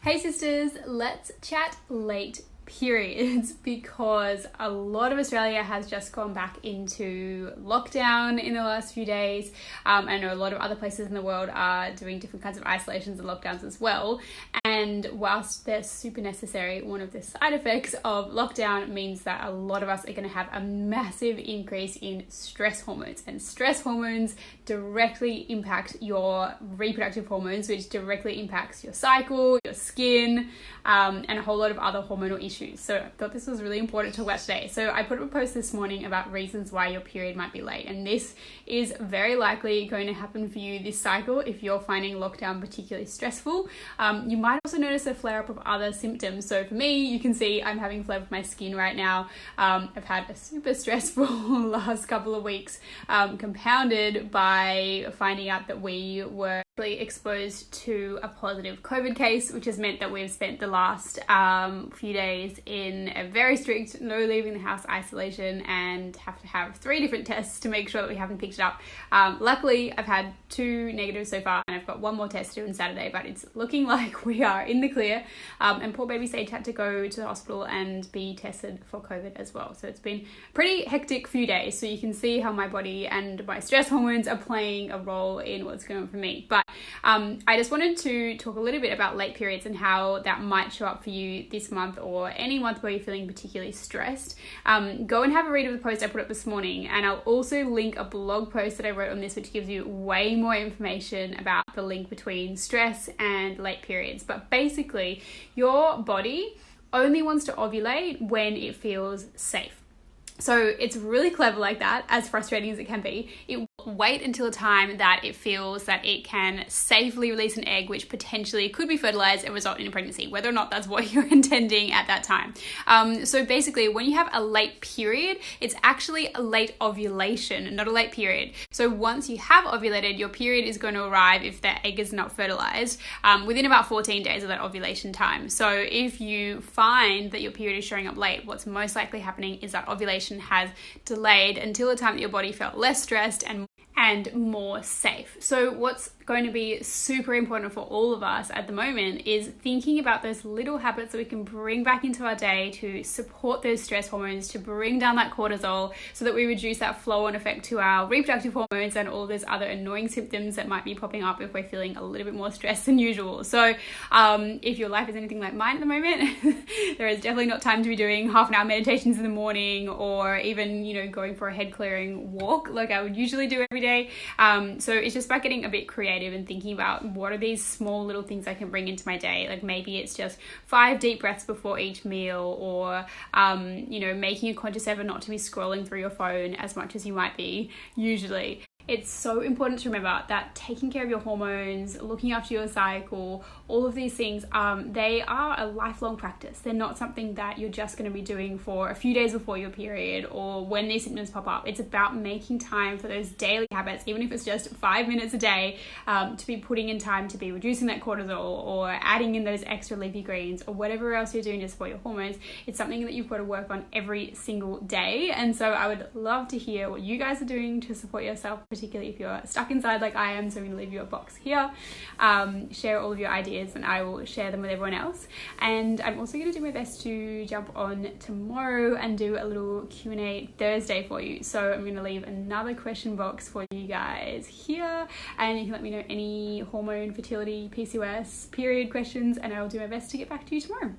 Hey sisters, let's chat late periods because a lot of Australia has just gone back into lockdown in the last few days. I know a lot of other places in the world are doing different kinds of isolations and lockdowns as well. And whilst they're super necessary, one of the side effects of lockdown means that a lot of us are going to have a massive increase in stress hormones. And stress hormones directly impact your reproductive hormones, which directly impacts your cycle, your skin, and a whole lot of other hormonal issues. So I thought this was really important to talk about today. So I put up a post this morning about reasons why your period might be late. And this is very likely going to happen for you this cycle if you're finding lockdown particularly stressful. You might also notice a flare up of other symptoms. So for me, you can see I'm having a flare with my skin right now. I've had a super stressful last couple of weeks, compounded by finding out that we were exposed to a positive COVID case, which has meant that we've spent the last few days in a very strict no leaving the house isolation and have to have 3 different tests to make sure that we haven't picked it up. Luckily, I've had 2 negatives so far and I've got 1 more test to do on Saturday, but it's looking like we are in the clear. And poor baby Sage had to go to the hospital and be tested for COVID as well. So it's been a pretty hectic few days. So you can see how my body and my stress hormones are playing a role in what's going on for me. But I just wanted to talk a little bit about late periods and how that might show up for you this month or any month where you're feeling particularly stressed. Go and have a read of the post I put up this morning, and I'll also link a blog post that I wrote on this which gives you way more information about the link between stress and late periods. But basically, your body only wants to ovulate when it feels safe. So it's really clever like that, as frustrating as it can be. It will wait until a time that it feels that it can safely release an egg, which potentially could be fertilized and result in a pregnancy, whether or not that's what you're intending at that time. So basically, when you have a late period, it's actually a late ovulation, not a late period. So once you have ovulated, your period is going to arrive if the egg is not fertilized within about 14 days of that ovulation time. So if you find that your period is showing up late, what's most likely happening is that ovulation has delayed until the time that your body felt less stressed and more safe. So what's going to be super important for all of us at the moment is thinking about those little habits that we can bring back into our day to support those stress hormones, to bring down that cortisol so that we reduce that flow-on effect to our reproductive hormones and all those other annoying symptoms that might be popping up if we're feeling a little bit more stressed than usual. So if your life is anything like mine at the moment, there is definitely not time to be doing half-an-hour meditations in the morning or even, going for a head clearing walk like I would usually do every day. So it's just about getting a bit creative and thinking about what are these small little things I can bring into my day. Like maybe it's just 5 deep breaths before each meal, or making a conscious effort not to be scrolling through your phone as much as you might be usually. It's so important to remember that taking care of your hormones, looking after your cycle, all of these things, they are a lifelong practice. They're not something that you're just going to be doing for a few days before your period or when these symptoms pop up. It's about making time for those daily habits, even if it's just 5 minutes a day, to be putting in time to be reducing that cortisol or adding in those extra leafy greens or whatever else you're doing to support your hormones. It's something that you've got to work on every single day. And so I would love to hear what you guys are doing to support yourself, particularly if you're stuck inside like I am. So I'm going to leave you a box here. Share all of your ideas and I will share them with everyone else. And I'm also going to do my best to jump on tomorrow and do a little Q&A Thursday for you. So I'm going to leave another question box for you guys here, and you can let me know any hormone, fertility, PCOS, period questions, and I will do my best to get back to you tomorrow.